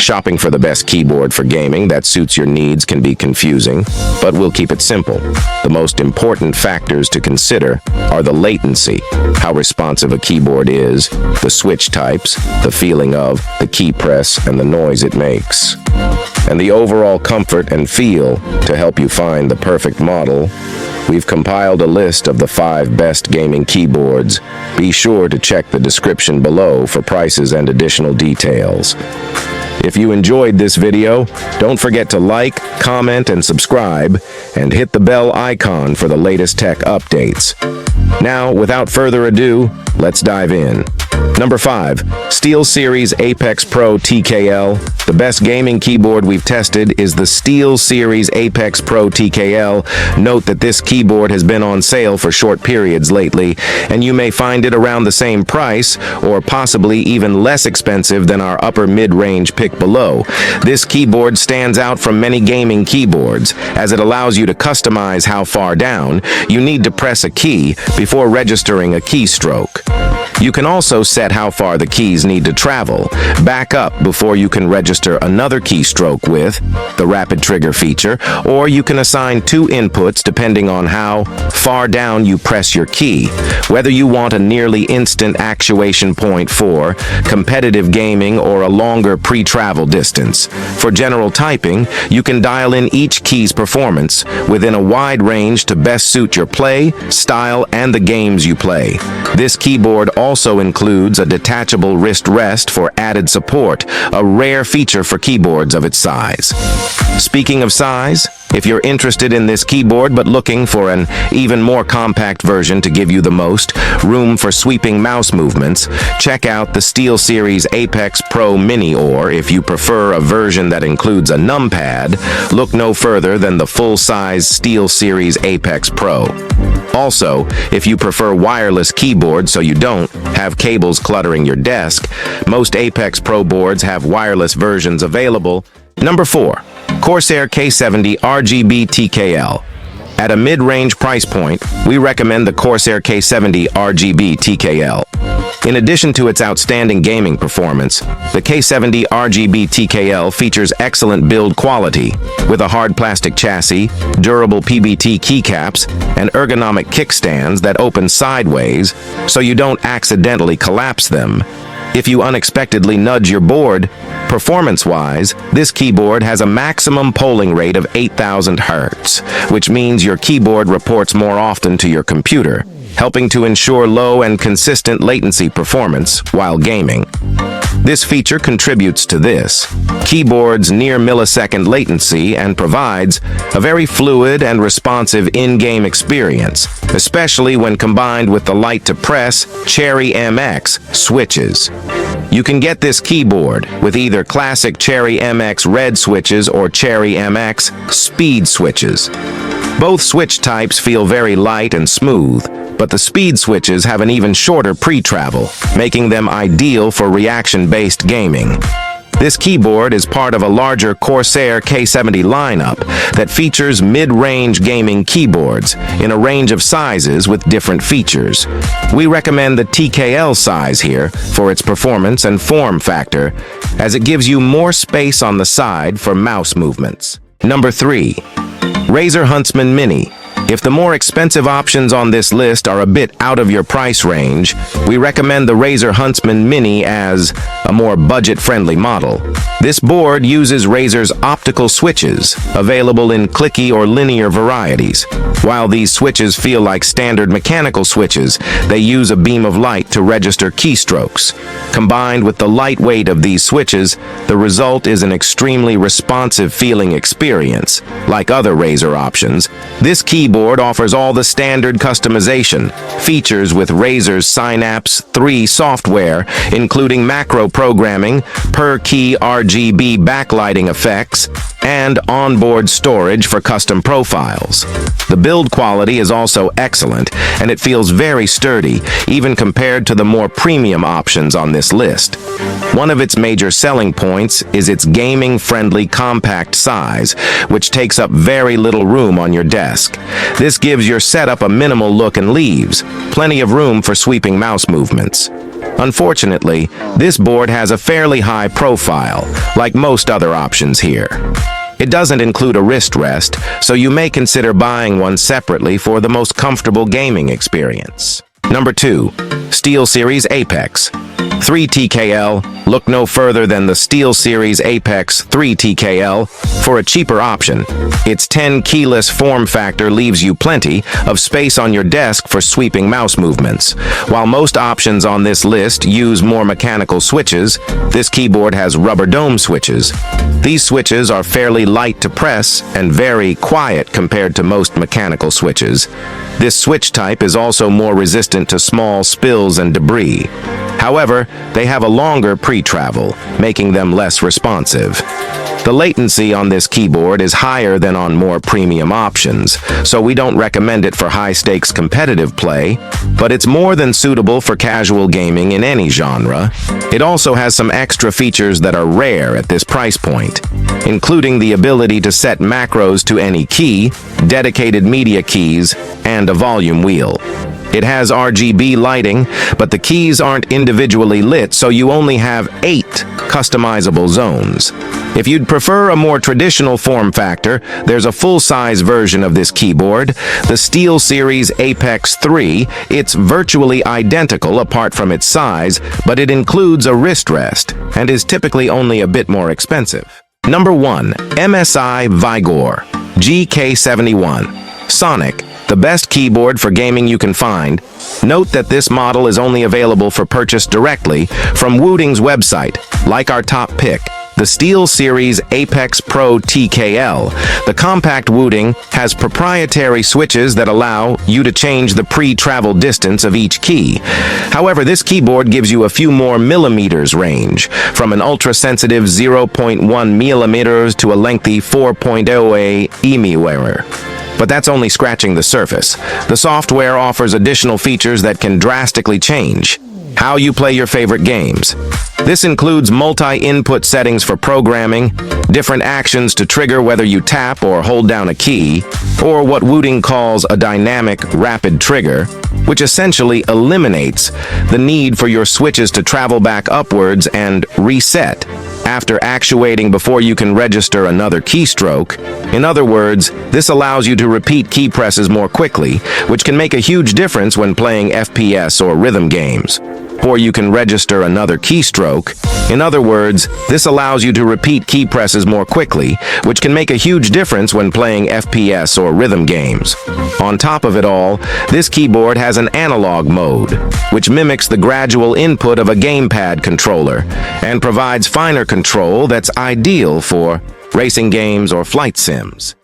Shopping for the best keyboard for gaming that suits your needs can be confusing, but we'll keep it simple. The most important factors to consider are the latency, how responsive a keyboard is, the switch types, the feeling of the key press, and the noise it makes, and the overall comfort and feel. To help you find the perfect model, we've compiled a list of the 5 best gaming keyboards. Be sure to check the description below for prices and additional details. If you enjoyed this video, don't forget to like, comment, and subscribe, and hit the bell icon for the latest tech updates. Now, without further ado, let's dive in. Number 5. SteelSeries Apex Pro TKL. The best gaming keyboard we've tested is the SteelSeries Apex Pro TKL. Note that this keyboard has been on sale for short periods lately, and you may find it around the same price, or possibly even less expensive than our upper mid-range pick below. This keyboard stands out from many gaming keyboards, as it allows you to customize how far down you need to press a key before registering a keystroke. You can also set how far the keys need to travel back up before you can register another keystroke with the rapid trigger feature, or you can assign 2 inputs depending on how far down you press your key, whether you want a nearly instant actuation point for competitive gaming or a longer pre-travel distance. For general typing, you can dial in each key's performance within a wide range to best suit your play, style, and the games you play. This keyboard also includes a detachable wrist rest for added support, a rare feature for keyboards of its size. Speaking of size, if you're interested in this keyboard but looking for an even more compact version to give you the most room for sweeping mouse movements, check out the SteelSeries Apex Pro Mini, or if you prefer a version that includes a numpad, look no further than the full-size SteelSeries Apex Pro. Also, if you prefer wireless keyboards so you don't have cables cluttering your desk, most Apex Pro boards have wireless versions available. Number 4. Corsair K70 RGB TKL. At a mid-range price point, we recommend the Corsair K70 RGB TKL. In addition to its outstanding gaming performance, the K70 RGB TKL features excellent build quality, with a hard plastic chassis, durable PBT keycaps, and ergonomic kickstands that open sideways so you don't accidentally collapse them. If you unexpectedly nudge your board, performance-wise, this keyboard has a maximum polling rate of 8,000 Hz, which means your keyboard reports more often to your computer, helping to ensure low and consistent latency performance while gaming. This feature contributes to this keyboard's near millisecond latency and provides a very fluid and responsive in-game experience, especially when combined with the light-to-press Cherry MX switches. You can get this keyboard with either classic Cherry MX red switches or Cherry MX speed switches. Both switch types feel very light and smooth, but the speed switches have an even shorter pre-travel, making them ideal for reaction-based gaming. This keyboard is part of a larger Corsair K70 lineup that features mid-range gaming keyboards in a range of sizes with different features. We recommend the TKL size here for its performance and form factor, as it gives you more space on the side for mouse movements. Number 3. Razer Huntsman Mini. If the more expensive options on this list are a bit out of your price range, we recommend the Razer Huntsman Mini as a more budget-friendly model. This board uses Razer's optical switches, available in clicky or linear varieties. While these switches feel like standard mechanical switches, they use a beam of light to register keystrokes. Combined with the light weight of these switches, the result is an extremely responsive feeling experience. Like other Razer options, this keyboard offers all the standard customization features with Razer's Synapse 3 software, including macro programming, per-key RGB backlighting effects, and onboard storage for custom profiles. The build quality is also excellent, and it feels very sturdy, even compared to the more premium options on this list. One of its major selling points is its gaming-friendly compact size, which takes up very little room on your desk. This gives your setup a minimal look and leaves plenty of room for sweeping mouse movements. Unfortunately, this board has a fairly high profile, like most other options here. It doesn't include a wrist rest, so you may consider buying one separately for the most comfortable gaming experience. Number 2. SteelSeries Apex 3 TKL. Look no further than the SteelSeries Apex 3 TKL for a cheaper option. Its 10 keyless form factor leaves you plenty of space on your desk for sweeping mouse movements. While most options on this list use more mechanical switches, this keyboard has rubber dome switches. These switches are fairly light to press and very quiet compared to most mechanical switches. This switch type is also more resistant to small spills and debris. However, they have a longer pre-travel, making them less responsive. The latency on this keyboard is higher than on more premium options, so we don't recommend it for high-stakes competitive play, but it's more than suitable for casual gaming in any genre. It also has some extra features that are rare at this price point, including the ability to set macros to any key, dedicated media keys, and a volume wheel. It has RGB lighting, but the keys aren't individually lit, so you only have 8 customizable zones. If you'd prefer a more traditional form factor, there's a full-size version of this keyboard, the SteelSeries Apex 3. It's virtually identical apart from its size, but it includes a wrist rest and is typically only a bit more expensive. Number 1. MSI Vigor GK71 Sonic, the best keyboard for gaming you can find. Note that this model is only available for purchase directly from Wooting's website, like our top pick, the SteelSeries Apex Pro TKL. The compact Wooting has proprietary switches that allow you to change the pre-travel distance of each key. However, this keyboard gives you a few more millimeters range, from an ultra-sensitive 0.1 millimeters to a lengthy 4.0 millimeter. But that's only scratching the surface. The software offers additional features that can drastically change how you play your favorite games. This includes multi-input settings for programming, different actions to trigger whether you tap or hold down a key, or what Wooting calls a dynamic rapid trigger, which essentially eliminates the need for your switches to travel back upwards and reset after actuating before you can register another keystroke. In other words, this allows you to repeat key presses more quickly, which can make a huge difference when playing FPS or rhythm games. Or you can register another keystroke. In other words, this allows you to repeat key presses more quickly, which can make a huge difference when playing FPS or rhythm games. On top of it all, this keyboard has an analog mode, which mimics the gradual input of a gamepad controller and provides finer control that's ideal for racing games or flight sims.